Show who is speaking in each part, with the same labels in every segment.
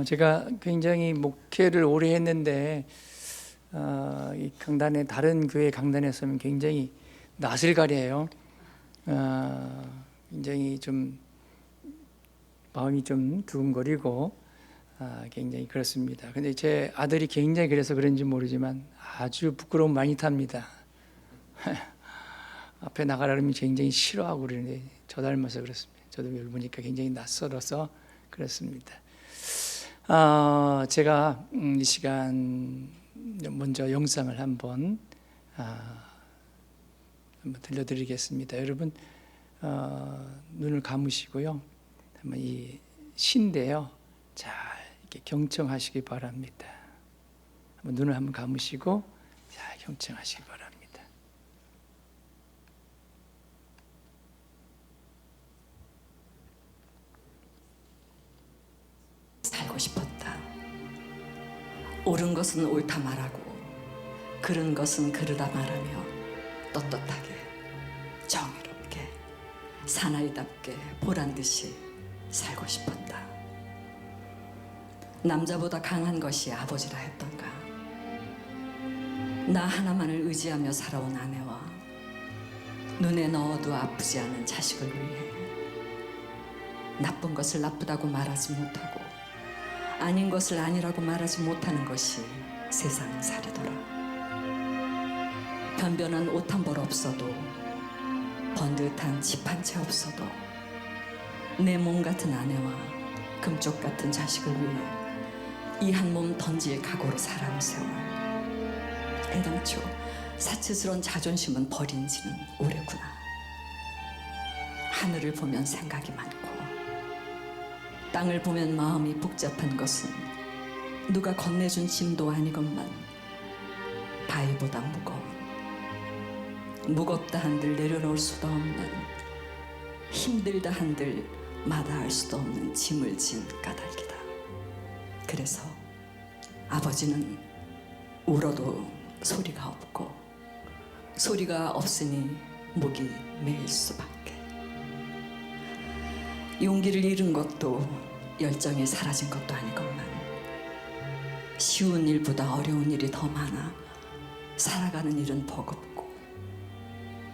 Speaker 1: 제가 굉장히 목회를 오래 했는데 이 강단에 다른 교회 강단에 서면 굉장히 낯을 가려요. 굉장히 좀 마음이 좀 두근거리고 굉장히 그렇습니다. 근데 제 아들이 굉장히 그래서 그런지 모르지만 아주 부끄러움 많이 탑니다. 앞에 나가려면 굉장히 싫어하고 그러는데 저 닮아서 그렇습니다. 저도 여기 보니까 굉장히 낯설어서 그렇습니다. 제가 이 시간 먼저 영상을 한번 들려드리겠습니다. 여러분 눈을 감으시고요. 한번 이 시인데요, 잘 이렇게 경청하시기 바랍니다. 한번 눈을 한번 감으시고 잘 경청하시기 바랍니다.
Speaker 2: 살고 싶었다. 옳은 것은 옳다 말하고 그른 것은 그르다 말하며 떳떳하게 정의롭게 사나이답게 보란듯이 살고 싶었다. 남자보다 강한 것이 아버지라 했던가. 나 하나만을 의지하며 살아온 아내와 눈에 넣어도 아프지 않은 자식을 위해 나쁜 것을 나쁘다고 말하지 못하고 아닌 것을 아니라고 말하지 못하는 것이 세상 사례더라. 변변한 옷 한 벌 없어도 번듯한 집 한 채 없어도 내 몸 같은 아내와 금쪽 같은 자식을 위해 이 한 몸 던질 각오로 살아온 세월. 애당초 사치스러운 자존심은 버린 지는 오래구나. 하늘을 보면 생각이 많고 땅을 보면 마음이 복잡한 것은 누가 건네준 짐도 아니건만 바위보다 무겁다 한들 내려놓을 수도 없는, 힘들다 한들 마다할 수도 없는 짐을 진 까닭이다. 그래서 아버지는 울어도 소리가 없고 소리가 없으니 목이 메일 수밖에. 용기를 잃은 것도 열정이 사라진 것도 아니건만 쉬운 일보다 어려운 일이 더 많아 살아가는 일은 버겁고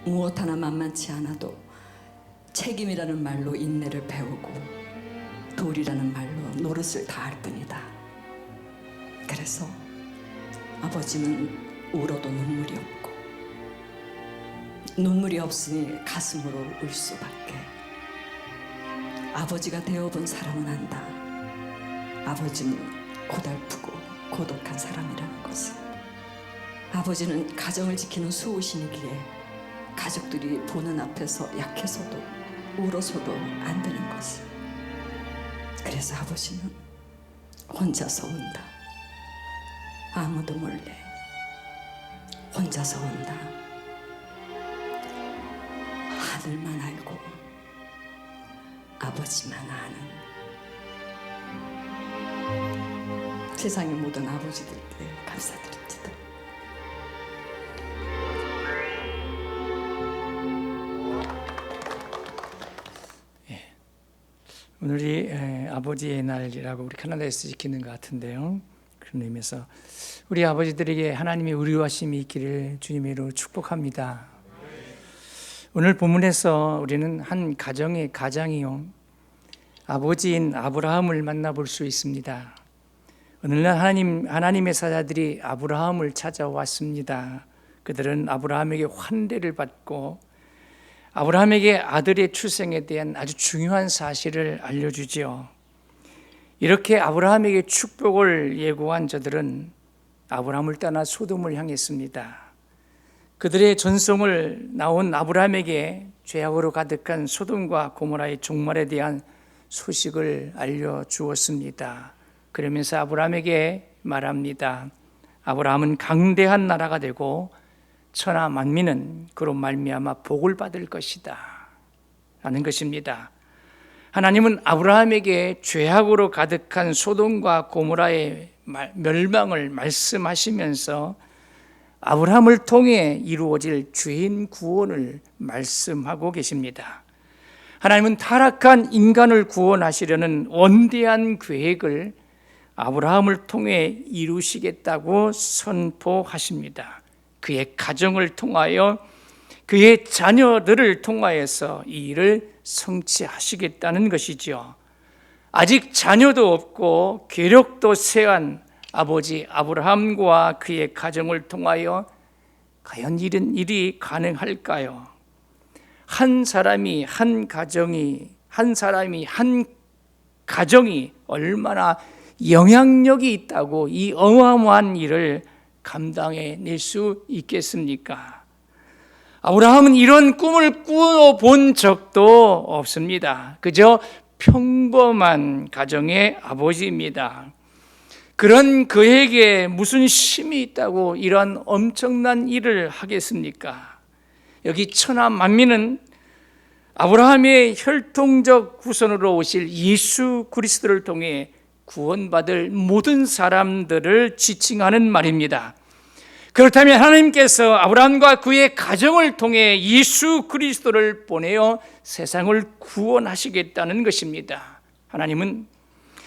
Speaker 2: 무엇 하나 만만치 않아도 책임이라는 말로 인내를 배우고 도리라는 말로 노릇을 다할 뿐이다. 그래서 아버지는 울어도 눈물이 없고 눈물이 없으니 가슴으로 울 수밖에. 아버지가 되어본 사람은 안다. 아버지는 고달프고 고독한 사람이라는 것을. 아버지는 가정을 지키는 수호신이기에 가족들이 보는 앞에서 약해서도 울어서도 안 되는 것을. 그래서 아버지는 혼자서 운다. 아무도 몰래 혼자서 운다. 하늘만 알고 아버지만 아는. 세상의 모든 아버지들께 감사드립니다.
Speaker 1: 오늘이 아버지의 날이라고 우리 캐나다에서 지키는 것 같은데요. 그런 의미에서 우리 아버지들에게 하나님의 의리하심이 있기를 주님의 이름으로 축복합니다. 오늘 본문에서 우리는 한 가정의 가장이요 아버지인 아브라함을 만나볼 수 있습니다. 오늘날 하나님의 사자들이 아브라함을 찾아왔습니다. 그들은 아브라함에게 환대를 받고 아브라함에게 아들의 출생에 대한 아주 중요한 사실을 알려주지요. 이렇게 아브라함에게 축복을 예고한 저들은 아브라함을 떠나 소돔을 향했습니다. 그들의 전송을 나온 아브라함에게 죄악으로 가득한 소돔과 고모라의 종말에 대한 소식을 알려주었습니다. 그러면서 아브라함에게 말합니다. 아브라함은 강대한 나라가 되고 천하 만민은 그로 말미암아 복을 받을 것이다 라는 것입니다. 하나님은 아브라함에게 죄악으로 가득한 소돔과 고모라의 멸망을 말씀하시면서 아브라함을 통해 이루어질 죄인 구원을 말씀하고 계십니다. 하나님은 타락한 인간을 구원하시려는 원대한 계획을 아브라함을 통해 이루시겠다고 선포하십니다. 그의 가정을 통하여 그의 자녀들을 통하여서 이 일을 성취하시겠다는 것이죠. 아직 자녀도 없고 괴력도 쇠한 아버지 아브라함과 그의 가정을 통하여 과연 이런 일이 가능할까요? 한 사람이 한 가정이 얼마나 영향력이 있다고 이 어마어마한 일을 감당해낼 수 있겠습니까? 아브라함은 이런 꿈을 꾸어본 적도 없습니다. 그저 평범한 가정의 아버지입니다. 그런 그에게 무슨 힘이 있다고 이런 엄청난 일을 하겠습니까? 여기 천하 만민은 아브라함의 혈통적 후손으로 오실 예수 그리스도를 통해 구원받을 모든 사람들을 지칭하는 말입니다. 그렇다면 하나님께서 아브라함과 그의 가정을 통해 예수 그리스도를 보내어 세상을 구원하시겠다는 것입니다. 하나님은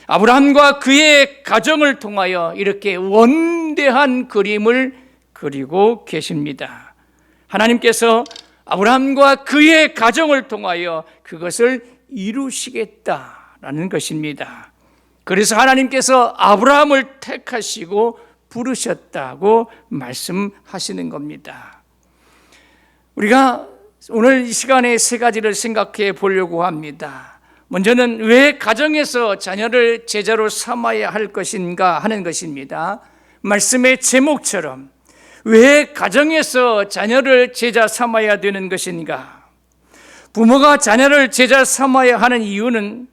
Speaker 1: 아브라함과 그의 가정을 통하여 이렇게 원대한 그림을 그리고 계십니다. 하나님께서 아브라함과 그의 가정을 통하여 그것을 이루시겠다라는 것입니다. 그래서 하나님께서 아브라함을 택하시고 부르셨다고 말씀하시는 겁니다. 우리가 오늘 이 시간에 세 가지를 생각해 보려고 합니다. 먼저는 왜 가정에서 자녀를 제자로 삼아야 할 것인가 하는 것입니다. 말씀의 제목처럼 왜 가정에서 자녀를 제자 삼아야 되는 것인가? 부모가 자녀를 제자 삼아야 하는 이유는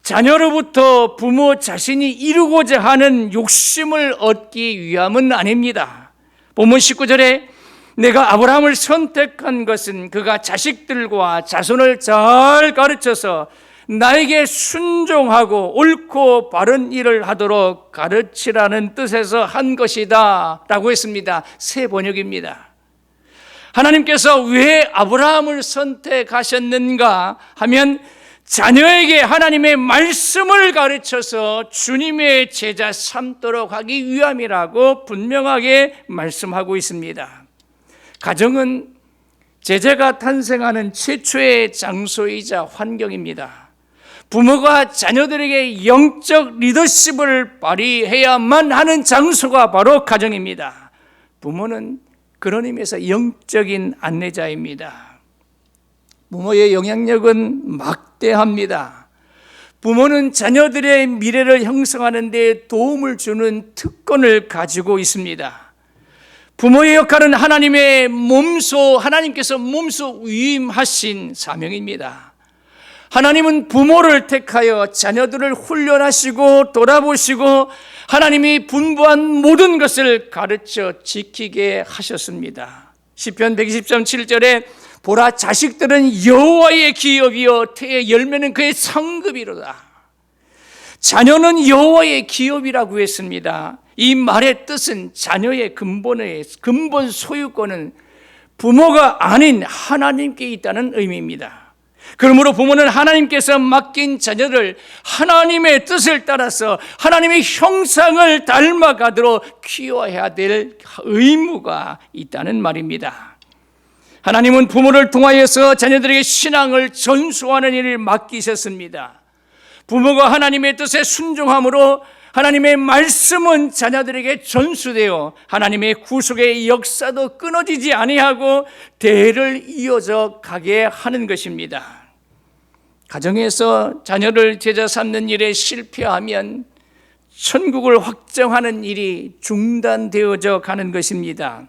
Speaker 1: 자녀로부터 부모 자신이 이루고자 하는 욕심을 얻기 위함은 아닙니다. 본문 19절에 내가 아브라함을 선택한 것은 그가 자식들과 자손을 잘 가르쳐서 나에게 순종하고 옳고 바른 일을 하도록 가르치라는 뜻에서 한 것이다 라고 했습니다. 새 번역입니다. 하나님께서 왜 아브라함을 선택하셨는가 하면 자녀에게 하나님의 말씀을 가르쳐서 주님의 제자 삼도록 하기 위함이라고 분명하게 말씀하고 있습니다. 가정은 제자가 탄생하는 최초의 장소이자 환경입니다. 부모가 자녀들에게 영적 리더십을 발휘해야만 하는 장소가 바로 가정입니다. 부모는 그런 의미에서 영적인 안내자입니다. 부모의 영향력은 막대합니다. 부모는 자녀들의 미래를 형성하는 데 도움을 주는 특권을 가지고 있습니다. 부모의 역할은 하나님께서 몸소 위임하신 사명입니다. 하나님은 부모를 택하여 자녀들을 훈련하시고 돌아보시고 하나님이 분부한 모든 것을 가르쳐 지키게 하셨습니다. 시편 120편 7절에 보라 자식들은 여호와의 기업이요 태의 열매는 그의 상급이로다. 자녀는 여호와의 기업이라고 했습니다. 이 말의 뜻은 자녀의 근본 소유권은 부모가 아닌 하나님께 있다는 의미입니다. 그러므로 부모는 하나님께서 맡긴 자녀를 하나님의 뜻을 따라서 하나님의 형상을 닮아가도록 키워야 될 의무가 있다는 말입니다. 하나님은 부모를 통하여서 자녀들에게 신앙을 전수하는 일을 맡기셨습니다. 부모가 하나님의 뜻에 순종함으로 하나님의 말씀은 자녀들에게 전수되어 하나님의 구속의 역사도 끊어지지 아니하고 대를 이어져 가게 하는 것입니다. 가정에서 자녀를 제자 삼는 일에 실패하면 천국을 확정하는 일이 중단되어져 가는 것입니다.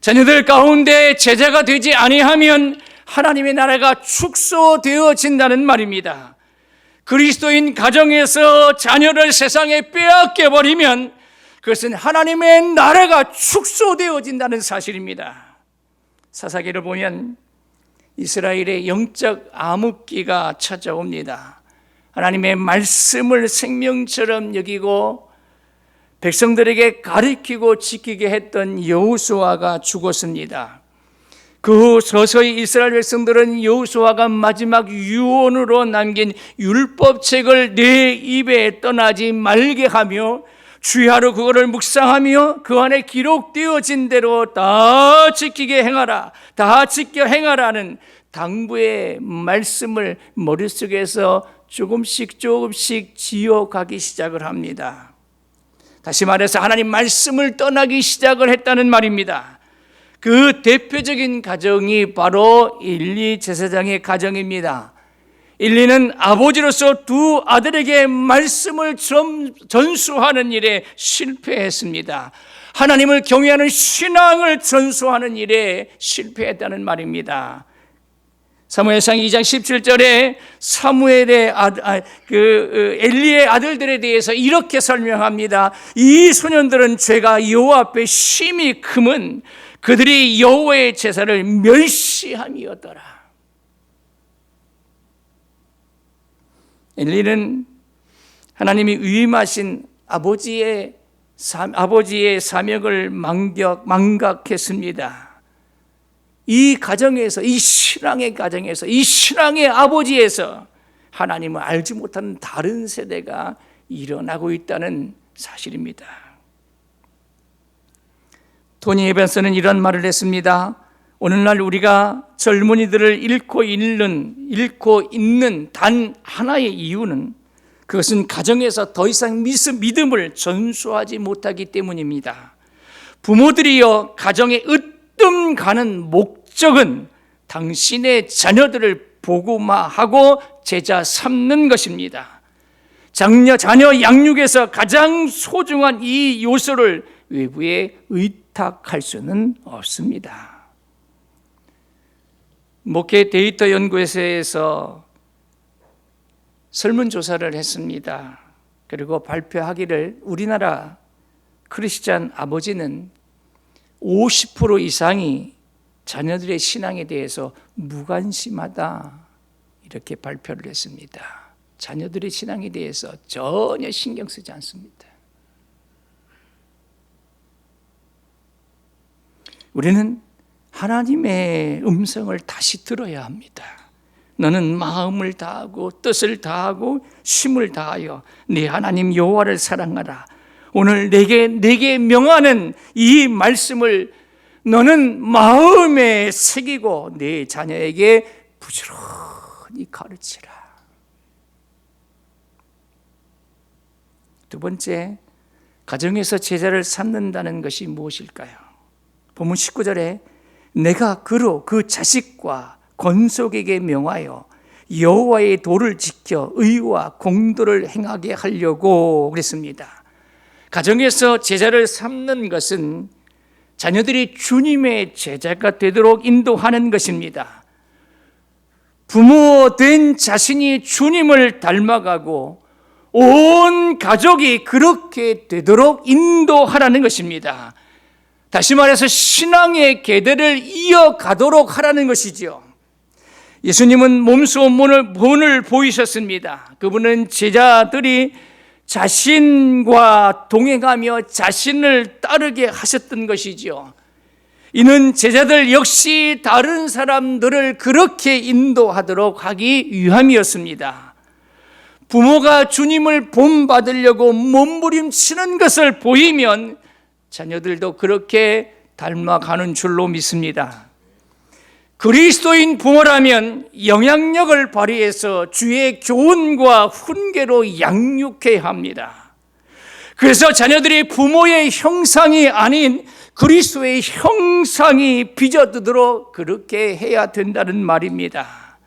Speaker 1: 자녀들 가운데 제자가 되지 아니하면 하나님의 나라가 축소되어진다는 말입니다. 그리스도인 가정에서 자녀를 세상에 빼앗겨 버리면 그것은 하나님의 나라가 축소되어진다는 사실입니다. 사사기를 보면 이스라엘의 영적 암흑기가 찾아옵니다. 하나님의 말씀을 생명처럼 여기고 백성들에게 가르치고 지키게 했던 여호수아가 죽었습니다. 그 서서히 이스라엘 백성들은 여호수아가 마지막 유언으로 남긴 율법책을 내 입에 떠나지 말게 하며 주야로 그거를 묵상하며 그 안에 기록되어진 대로 다 지키게 행하라, 다 지켜 행하라는 당부의 말씀을 머릿속에서 조금씩 지어가기 시작을 합니다. 다시 말해서 하나님 말씀을 떠나기 시작을 했다는 말입니다. 그 대표적인 가정이 바로 엘리 제사장의 가정입니다. 엘리는 아버지로서 두 아들에게 말씀을 전수하는 일에 실패했습니다. 하나님을 경외하는 신앙을 전수하는 일에 실패했다는 말입니다. 사무엘상 2장 17절에 사무엘의 엘리의 아들들에 대해서 이렇게 설명합니다. 이 소년들은 죄가 여호와 앞에 심히 크면 그들이 여호와의 제사를 멸시함이었더라. 엘리는 하나님이 위임하신 아버지의 사명을 망각했습니다. 이 가정에서, 이 신앙의 가정에서, 이 신앙의 아버지에서 하나님을 알지 못하는 다른 세대가 일어나고 있다는 사실입니다. 토니 에반스는 이런 말을 했습니다. 오늘날 우리가 젊은이들을 잃고 있는 단 하나의 이유는 그것은 가정에서 더 이상 믿음을 전수하지 못하기 때문입니다. 부모들이여 가정의 으뜸 가는 목적은 당신의 자녀들을 복음화하고 제자 삼는 것입니다. 자녀 양육에서 가장 소중한 이 요소를 외부에 의탁할 수는 없습니다. 목회 데이터 연구회에서 설문조사를 했습니다. 그리고 발표하기를 우리나라 크리스찬 아버지는 50% 이상이 자녀들의 신앙에 대해서 무관심하다 이렇게 발표를 했습니다. 자녀들의 신앙에 대해서 전혀 신경 쓰지 않습니다. 우리는 하나님의 음성을 다시 들어야 합니다. 너는 마음을 다하고 뜻을 다하고 힘을 다하여 네 하나님 여호와를 사랑하라. 오늘 내게 명하는 이 말씀을 너는 마음에 새기고 네 자녀에게 부지런히 가르치라. 두 번째, 가정에서 제자를 삼는다는 것이 무엇일까요? 본문 19절에 내가 그로 그 자식과 건속에게 명하여 여호와의 도를 지켜 의와 공도를 행하게 하려고 그랬습니다. 가정에서 제자를 삼는 것은 자녀들이 주님의 제자가 되도록 인도하는 것입니다. 부모된 자신이 주님을 닮아가고 온 가족이 그렇게 되도록 인도하라는 것입니다. 다시 말해서 신앙의 계대를 이어가도록 하라는 것이죠. 예수님은 몸소 본을 보이셨습니다. 그분은 제자들이 자신과 동행하며 자신을 따르게 하셨던 것이죠. 이는 제자들 역시 다른 사람들을 그렇게 인도하도록 하기 위함이었습니다. 부모가 주님을 본받으려고 몸부림치는 것을 보이면 자녀들도 그렇게 닮아가는 줄로 믿습니다. 그리스도인 부모라면 영향력을 발휘해서 주의 교훈과 훈계로 양육해야 합니다. 그래서 자녀들이 부모의 형상이 아닌 그리스도의 형상이 빚어지도록 그렇게 해야 된다는 말입니다.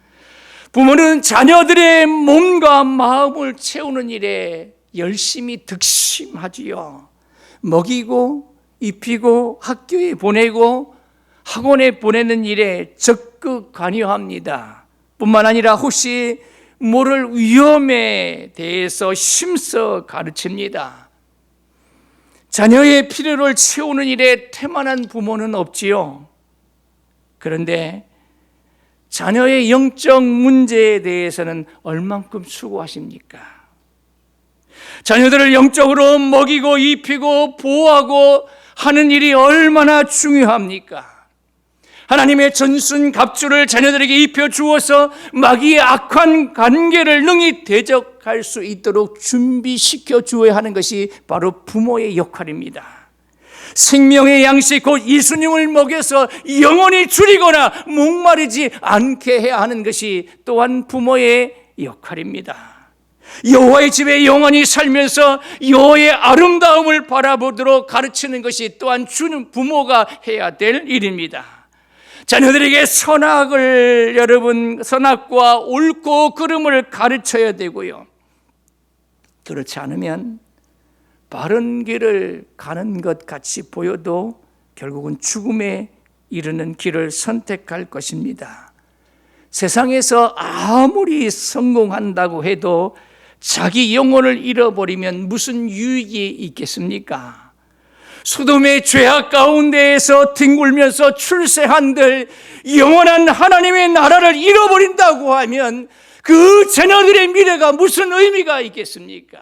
Speaker 1: 부모는 자녀들의 몸과 마음을 채우는 일에 열심히 득심하지요. 먹이고 입히고 학교에 보내고 학원에 보내는 일에 적극 관여합니다. 뿐만 아니라 혹시 모를 위험에 대해서 힘써 가르칩니다. 자녀의 필요를 채우는 일에 태만한 부모는 없지요. 그런데 자녀의 영적 문제에 대해서는 얼만큼 수고하십니까? 자녀들을 영적으로 먹이고 입히고 보호하고 하는 일이 얼마나 중요합니까? 하나님의 전순 갑주를 자녀들에게 입혀 주어서 마귀의 악한 관계를 능히 대적할 수 있도록 준비시켜 주어야 하는 것이 바로 부모의 역할입니다. 생명의 양식 곧 예수님을 먹여서 영원히 줄이거나 목마르지 않게 해야 하는 것이 또한 부모의 역할입니다. 여호와의 집에 영원히 살면서 여호와의 아름다움을 바라보도록 가르치는 것이 또한 주는 부모가 해야 될 일입니다. 자녀들에게 선악을 선악과 옳고 그름을 가르쳐야 되고요. 그렇지 않으면 바른 길을 가는 것 같이 보여도 결국은 죽음에 이르는 길을 선택할 것입니다. 세상에서 아무리 성공한다고 해도 자기 영혼을 잃어버리면 무슨 유익이 있겠습니까? 소돔의 죄악 가운데에서 뒹굴면서 출세한들 영원한 하나님의 나라를 잃어버린다고 하면 그 자녀들의 미래가 무슨 의미가 있겠습니까?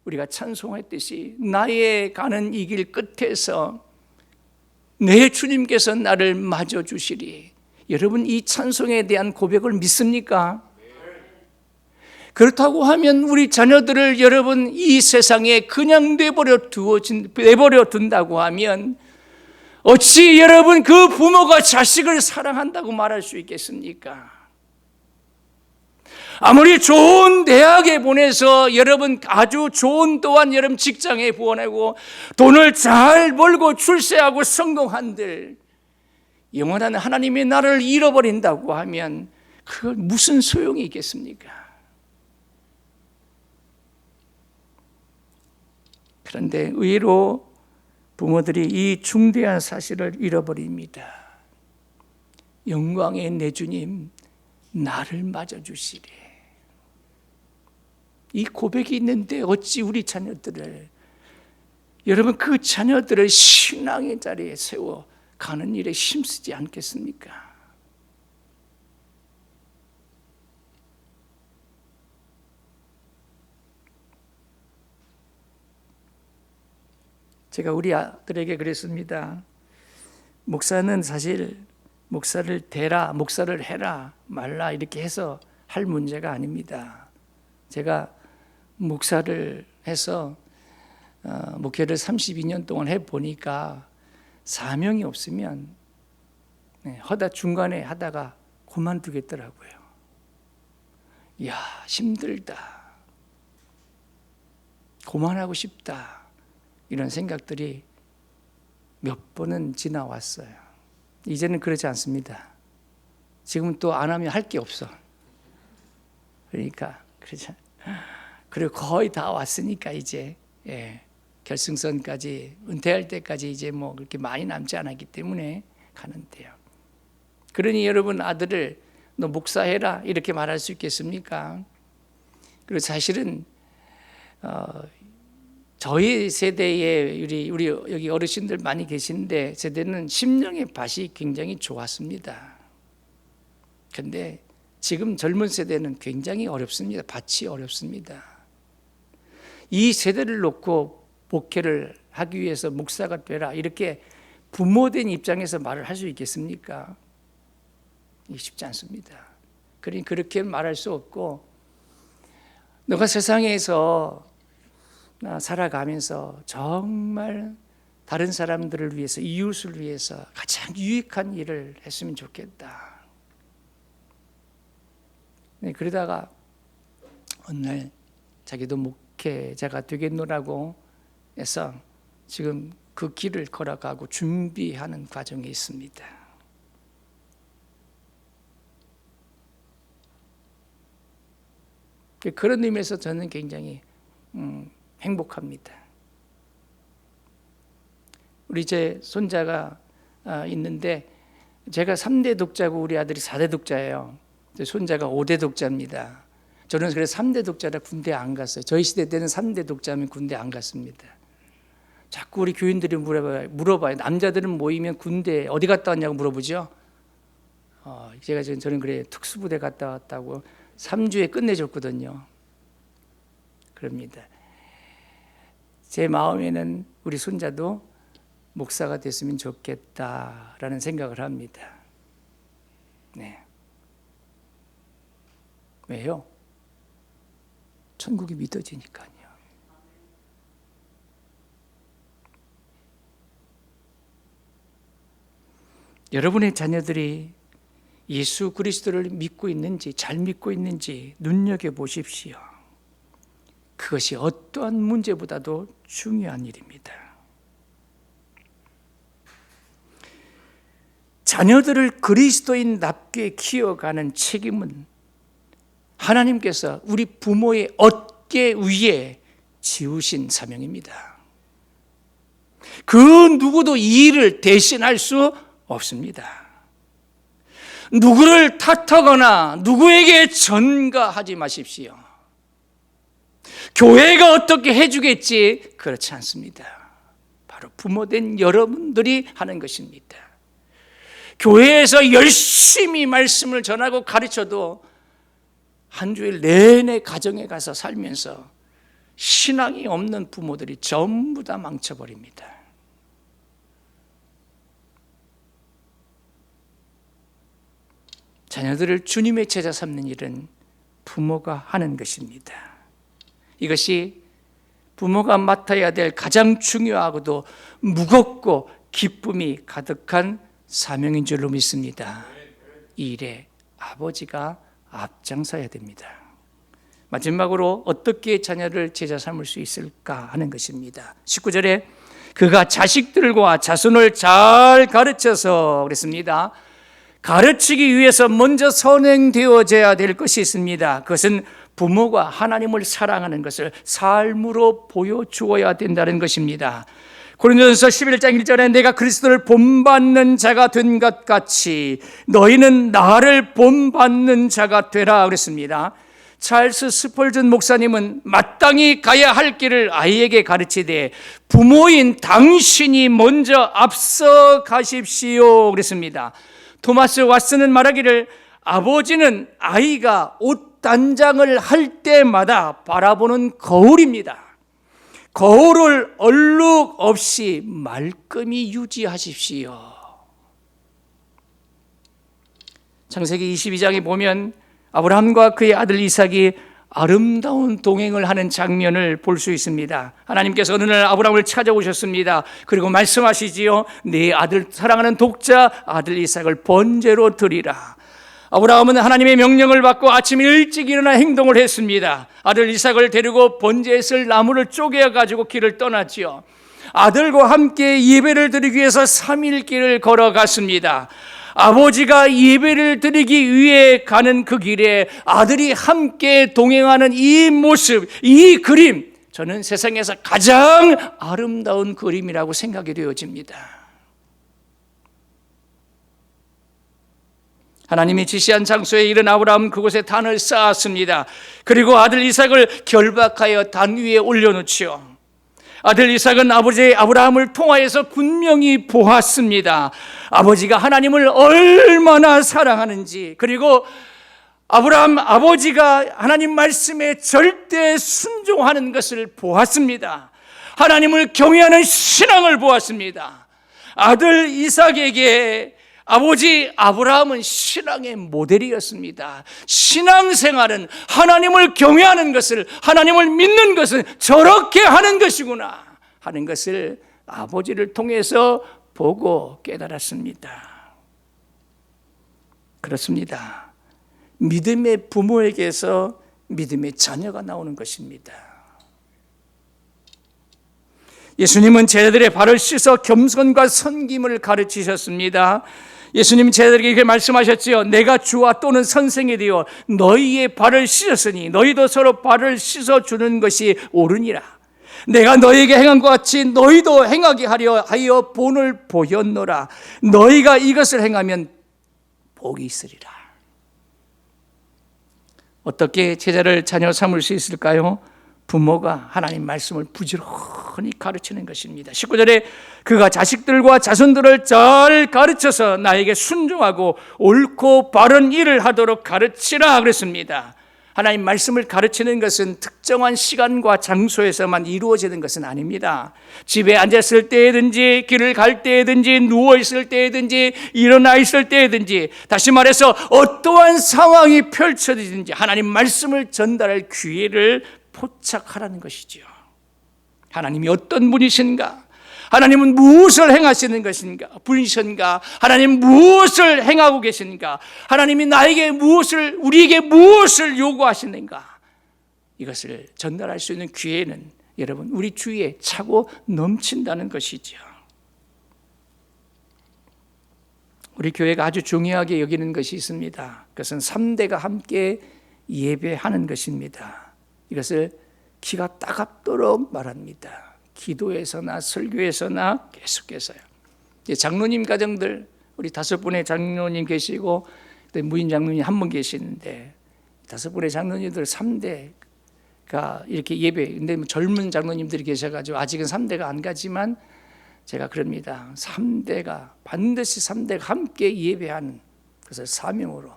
Speaker 1: 우리가 찬송했듯이 나의 가는 이 길 끝에서 내 주님께서 나를 맞아주시리. 여러분, 이 찬송에 대한 고백을 믿습니까? 그렇다고 하면 우리 자녀들을 여러분 이 세상에 그냥 내버려 둔다고 하면 어찌 여러분 그 부모가 자식을 사랑한다고 말할 수 있겠습니까? 아무리 좋은 대학에 보내서 여러분 아주 좋은 또한 여러분 직장에 보내고 돈을 잘 벌고 출세하고 성공한들 영원한 하나님의 나라를 잃어버린다고 하면 그걸 무슨 소용이 있겠습니까? 그런데 의외로 부모들이 이 중대한 사실을 잃어버립니다. 영광의 내 주님 나를 맞아주시리. 이 고백이 있는데 어찌 우리 자녀들을 여러분 그 자녀들을 신앙의 자리에 세워 가는 일에 힘쓰지 않겠습니까? 제가 우리 아들에게 그랬습니다. 목사는 사실 목사를 대라, 목사를 해라, 말라 이렇게 해서 할 문제가 아닙니다. 제가 목사를 해서 목회를 32년 동안 해보니까 사명이 없으면 중간에 하다가 그만두겠더라고요. 이야, 힘들다. 그만하고 싶다. 이런 생각들이 몇 번은 지나왔어요. 이제는 그러지 않습니다. 지금 또 안 하면 할 게 없어. 그러니까 그렇죠. 그리고 거의 다 왔으니까 이제 결승선까지 은퇴할 때까지 이제 뭐 그렇게 많이 남지 않았기 때문에 가는데요. 그러니 여러분 아들을 너 목사해라 이렇게 말할 수 있겠습니까? 그리고 사실은 저희 세대에 우리 여기 어르신들 많이 계신데 세대는 심령의 밭이 굉장히 좋았습니다. 그런데 지금 젊은 세대는 굉장히 어렵습니다. 밭이 어렵습니다. 이 세대를 놓고 목회를 하기 위해서 목사가 되라 이렇게 부모된 입장에서 말을 할 수 있겠습니까? 쉽지 않습니다. 그러니 그렇게 말할 수 없고 너가 세상에서 살아가면서 정말 다른 사람들을 위해서 이웃을 위해서 가장 유익한 일을 했으면 좋겠다. 그러다가 어느 날 자기도 목회자가 되겠노라고 해서 지금 그 길을 걸어가고 준비하는 과정에 있습니다. 그런 의미에서 저는 굉장히 행복합니다. 우리 제 손자가 있는데 제가 3대 독자고 우리 아들이 4대 독자예요. 손자가 5대 독자입니다. 저는 그래서 3대 독자라 군대 안 갔어요. 저희 시대 때는 3대 독자면 군대 안 갔습니다. 자꾸 우리 교인들이 물어봐요. 남자들은 모이면 군대 어디 갔다 왔냐고 물어보죠. 저는 그래 특수부대 갔다 왔다고 3주에 끝내줬거든요. 그럽니다. 제 마음에는 우리 손자도 목사가 됐으면 좋겠다라는 생각을 합니다. 네. 왜요? 천국이 믿어지니까요. 여러분의 자녀들이 예수 그리스도를 믿고 있는지, 잘 믿고 있는지 눈여겨보십시오. 그것이 어떠한 문제보다도 중요한 일입니다. 자녀들을 그리스도인답게 키워가는 책임은 하나님께서 우리 부모의 어깨 위에 지우신 사명입니다. 그 누구도 이 일을 대신할 수 없습니다. 누구를 탓하거나 누구에게 전가하지 마십시오. 교회가 어떻게 해주겠지? 그렇지 않습니다. 바로 부모된 여러분들이 하는 것입니다. 교회에서 열심히 말씀을 전하고 가르쳐도 한 주일 내내 가정에 가서 살면서 신앙이 없는 부모들이 전부 다 망쳐버립니다. 자녀들을 주님의 제자 삼는 일은 부모가 하는 것입니다. 이것이 부모가 맡아야 될 가장 중요하고도 무겁고 기쁨이 가득한 사명인 줄로 믿습니다. 이 일에 아버지가 앞장서야 됩니다. 마지막으로 어떻게 자녀를 제자 삼을 수 있을까 하는 것입니다. 19절에 그가 자식들과 자손을 잘 가르쳐서 그랬습니다. 가르치기 위해서 먼저 선행되어져야 될 것이 있습니다. 그것은 부모가 하나님을 사랑하는 것을 삶으로 보여주어야 된다는 것입니다. 고린도전서 11장 1절에 내가 그리스도를 본받는 자가 된 것 같이 너희는 나를 본받는 자가 되라 그랬습니다. 찰스 스펄전 목사님은 마땅히 가야 할 길을 아이에게 가르치되 부모인 당신이 먼저 앞서 가십시오 그랬습니다. 토마스 왓슨은 말하기를 아버지는 아이가 옷 단장을 할 때마다 바라보는 거울입니다. 거울을 얼룩 없이 말끔히 유지하십시오. 창세기 22장에 보면 아브라함과 그의 아들 이삭이 아름다운 동행을 하는 장면을 볼 수 있습니다. 하나님께서 어느 날 아브라함을 찾아오셨습니다. 그리고 말씀하시지요. 네 아들 사랑하는 독자 아들 이삭을 번제로 드리라. 아브라함은 하나님의 명령을 받고 아침 일찍 일어나 행동을 했습니다. 아들 이삭을 데리고 번제에 쓸 나무를 쪼개어 가지고 길을 떠났지요. 아들과 함께 예배를 드리기 위해서 3일 길을 걸어갔습니다. 아버지가 예배를 드리기 위해 가는 그 길에 아들이 함께 동행하는 이 모습, 이 그림, 저는 세상에서 가장 아름다운 그림이라고 생각이 되어집니다. 하나님이 지시한 장소에 이른 아브라함은 그곳에 단을 쌓았습니다. 그리고 아들 이삭을 결박하여 단 위에 올려놓지요. 아들 이삭은 아버지 아브라함을 통하여서 분명히 보았습니다. 아버지가 하나님을 얼마나 사랑하는지, 그리고 아브라함 아버지가 하나님 말씀에 절대 순종하는 것을 보았습니다. 하나님을 경외하는 신앙을 보았습니다. 아들 이삭에게 아버지 아브라함은 신앙의 모델이었습니다. 신앙생활은 하나님을 경외하는 것을, 하나님을 믿는 것은 저렇게 하는 것이구나 하는 것을 아버지를 통해서 보고 깨달았습니다. 그렇습니다. 믿음의 부모에게서 믿음의 자녀가 나오는 것입니다. 예수님은 제자들의 발을 씻어 겸손과 섬김을 가르치셨습니다. 예수님 제자들에게 이렇게 말씀하셨지요. 내가 주와 또는 선생이 되어 너희의 발을 씻었으니 너희도 서로 발을 씻어주는 것이 옳으니라. 내가 너희에게 행한 것 같이 너희도 행하게 하려 하여 본을 보였노라. 너희가 이것을 행하면 복이 있으리라. 어떻게 제자를 자녀 삼을 수 있을까요? 부모가 하나님 말씀을 부지런히 가르치는 것입니다. 19절에 그가 자식들과 자손들을 잘 가르쳐서 나에게 순종하고 옳고 바른 일을 하도록 가르치라 그랬습니다. 하나님 말씀을 가르치는 것은 특정한 시간과 장소에서만 이루어지는 것은 아닙니다. 집에 앉았을 때든지, 길을 갈 때든지, 누워있을 때든지, 일어나 있을 때든지, 다시 말해서 어떠한 상황이 펼쳐지든지 하나님 말씀을 전달할 기회를 포착하라는 것이죠. 하나님이 어떤 분이신가? 하나님은 무엇을 행하시는 것인가? 분이신가? 하나님 무엇을 행하고 계신가? 하나님이 우리에게 무엇을 요구하시는가? 이것을 전달할 수 있는 기회는 여러분 우리 주위에 차고 넘친다는 것이죠. 우리 교회가 아주 중요하게 여기는 것이 있습니다. 그것은 3대가 함께 예배하는 것입니다. 이것을 기가 따갑도록 말합니다. 기도에서나 설교에서나 계속해서요. 장로님 가정들, 우리 5분의 장로님 계시고 무인 장로님 1분 계시는데 5분의 장로님들 3대가 이렇게 예배, 근데 젊은 장로님들이 계셔가지고 아직은 3대가 안 가지만 제가 그럽니다. 3대가 반드시 3대가 함께 예배하는 것을 사명으로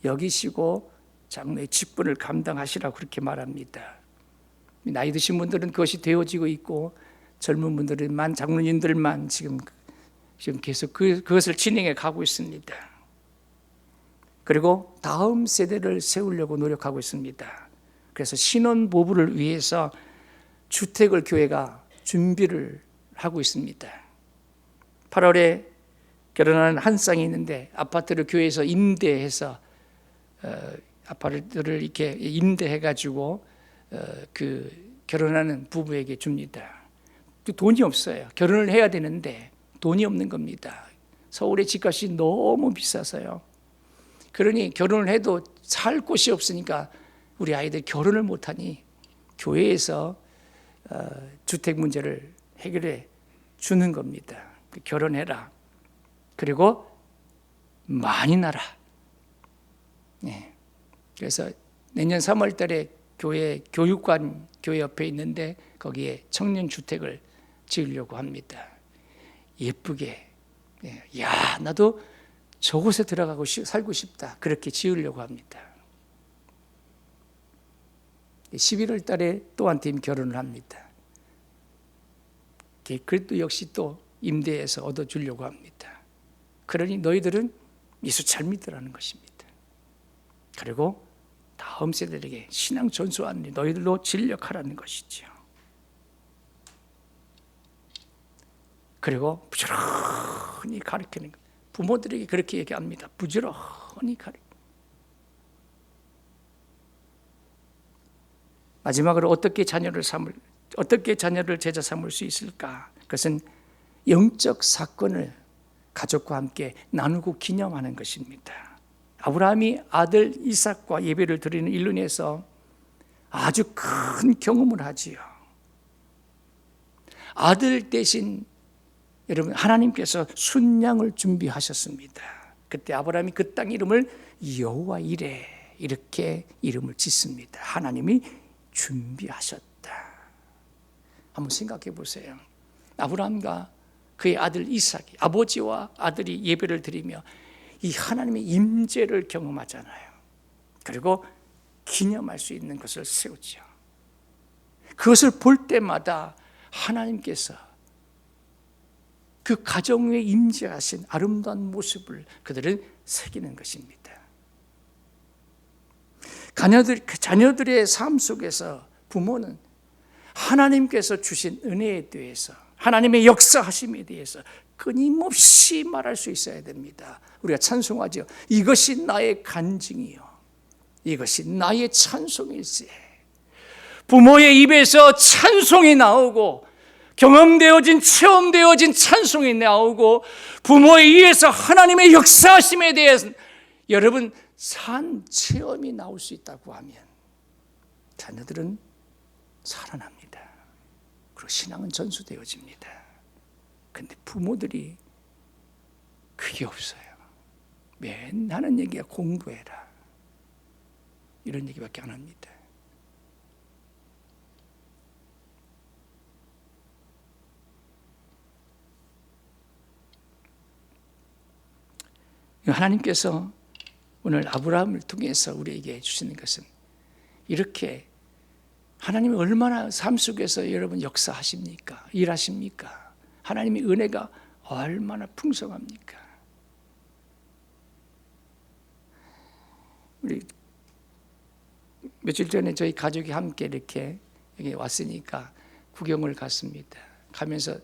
Speaker 1: 여기시고 장로의 직분을 감당하시라고 그렇게 말합니다. 나이 드신 분들은 그것이 되어지고 있고 젊은 분들만, 장로님들만 지금 계속 그것을 진행해 가고 있습니다. 그리고 다음 세대를 세우려고 노력하고 있습니다. 그래서 신혼부부를 위해서 주택을 교회가 준비를 하고 있습니다. 8월에 결혼하는 한 쌍이 있는데 아파트를 교회에서 임대해서 아파트를 이렇게 임대해가지고 그 결혼하는 부부에게 줍니다. 돈이 없어요. 결혼을 해야 되는데 돈이 없는 겁니다. 서울의 집값이 너무 비싸서요. 그러니 결혼을 해도 살 곳이 없으니까 우리 아이들 결혼을 못하니 교회에서 주택 문제를 해결해 주는 겁니다. 결혼해라. 그리고 많이 나라. 네. 그래서 내년 3월 달에 교회 교육관 교회 옆에 있는데 거기에 청년 주택을 지으려고 합니다. 예쁘게, 야 나도 저곳에 들어가고 살고 싶다. 그렇게 지으려고 합니다. 11월 달에 또 한 팀 결혼을 합니다. 그래도 역시 또 임대해서 얻어주려고 합니다. 그러니 너희들은 예수 잘 믿으라는 것입니다. 그리고 다음 세대에게 신앙 전수하는 너희들도 진력하라는 것이죠. 그리고 부지런히 가르치는 것. 부모들에게 그렇게 얘기합니다. 부지런히 가르쳐. 마지막으로 어떻게 자녀를 제자 삼을 수 있을까? 그것은 영적 사건을 가족과 함께 나누고 기념하는 것입니다. 아브라함이 아들 이삭과 예배를 드리는 일로 인해서 아주 큰 경험을 하지요. 아들 대신 여러분 하나님께서 순양을 준비하셨습니다. 그때 아브라함이 그 땅 이름을 여호와 이레 이렇게 이름을 짓습니다. 하나님이 준비하셨다. 한번 생각해 보세요. 아브라함과 그의 아들 이삭이 아버지와 아들이 예배를 드리며 이 하나님의 임재를 경험하잖아요. 그리고 기념할 수 있는 것을 세우죠. 그것을 볼 때마다 하나님께서 그 가정 위에 임재하신 아름다운 모습을 그들은 새기는 것입니다. 자녀들의 삶 속에서 부모는 하나님께서 주신 은혜에 대해서 하나님의 역사하심에 대해서 끊임없이 말할 수 있어야 됩니다. 우리가 찬송하죠. 이것이 나의 간증이요 이것이 나의 찬송일세. 부모의 입에서 찬송이 나오고 경험되어진 체험되어진 찬송이 나오고 부모의 입에서 하나님의 역사하심에 대해서 여러분 산 체험이 나올 수 있다고 하면 자녀들은 살아납니다. 그리고 신앙은 전수되어집니다. 근데 부모들이 그게 없어요. 맨날 하는 얘기가 공부해라. 이런 얘기밖에 안 합니다. 하나님께서 오늘 아브라함을 통해서 우리에게 주시는 것은 이렇게 하나님이 얼마나 삶 속에서 여러분 역사하십니까? 일하십니까? 하나님의 은혜가 얼마나 풍성합니까? 우리 며칠 전에 저희 가족이 함께 이렇게 여기 왔으니까 구경을 갔습니다. 가면서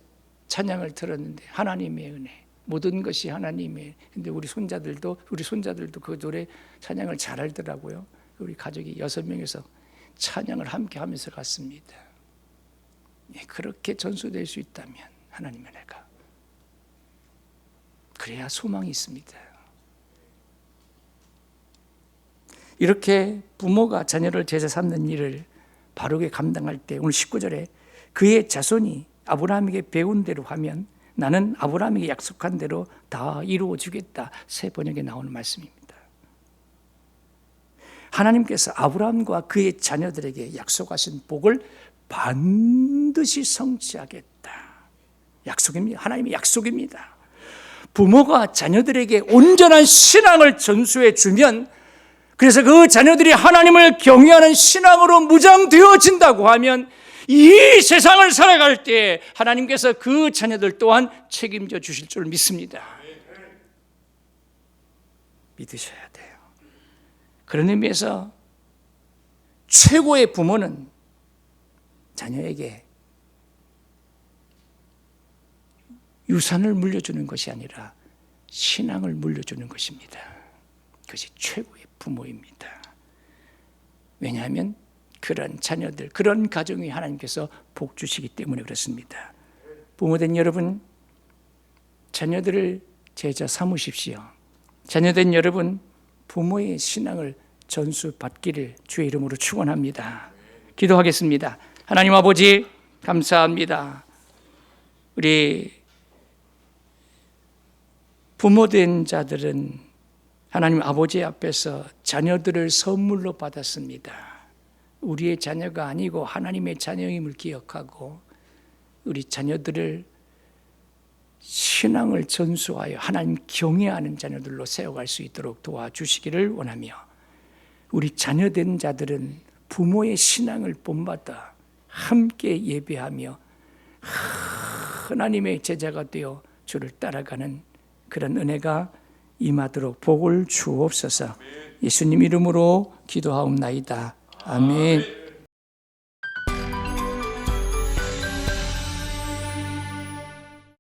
Speaker 1: 찬양을 들었는데 하나님의 은혜, 모든 것이 하나님의. 근데 우리 손자들도 그 노래 찬양을 잘 알더라고요. 우리 가족이 6명이서 찬양을 함께 하면서 갔습니다. 그렇게 전수될 수 있다면 하나님의 은혜가, 그래야 소망이 있습니다. 이렇게 부모가 자녀를 제자 삼는 일을 바르게 감당할 때 오늘 19절에 그의 자손이 아브라함에게 배운 대로 하면 나는 아브라함에게 약속한 대로 다 이루어 주겠다. 새 번역에 나오는 말씀입니다. 하나님께서 아브라함과 그의 자녀들에게 약속하신 복을 반드시 성취하겠다. 약속입니다. 하나님의 약속입니다. 부모가 자녀들에게 온전한 신앙을 전수해 주면, 그래서 그 자녀들이 하나님을 경외하는 신앙으로 무장되어진다고 하면 이 세상을 살아갈 때 하나님께서 그 자녀들 또한 책임져 주실 줄 믿습니다. 믿으셔야 돼요. 그런 의미에서 최고의 부모는 자녀에게 유산을 물려주는 것이 아니라 신앙을 물려주는 것입니다. 그것이 최고의 부모입니다. 왜냐하면 그런 자녀들, 그런 가정이 하나님께서 복 주시기 때문에 그렇습니다. 부모된 여러분, 자녀들을 제자 삼으십시오. 자녀된 여러분, 부모의 신앙을 전수받기를 주의 이름으로 축원합니다. 기도하겠습니다. 하나님 아버지 감사합니다. 우리 부모된 자들은 하나님 아버지 앞에서 자녀들을 선물로 받았습니다. 우리의 자녀가 아니고 하나님의 자녀임을 기억하고 우리 자녀들을 신앙을 전수하여 하나님 경외하는 자녀들로 세워갈 수 있도록 도와주시기를 원하며, 우리 자녀된 자들은 부모의 신앙을 본받아 함께 예배하며 하나님의 제자가 되어 주를 따라가는 그런 은혜가 임하도록 복을 주옵소서. 예수님 이름으로 기도하옵나이다. 아멘.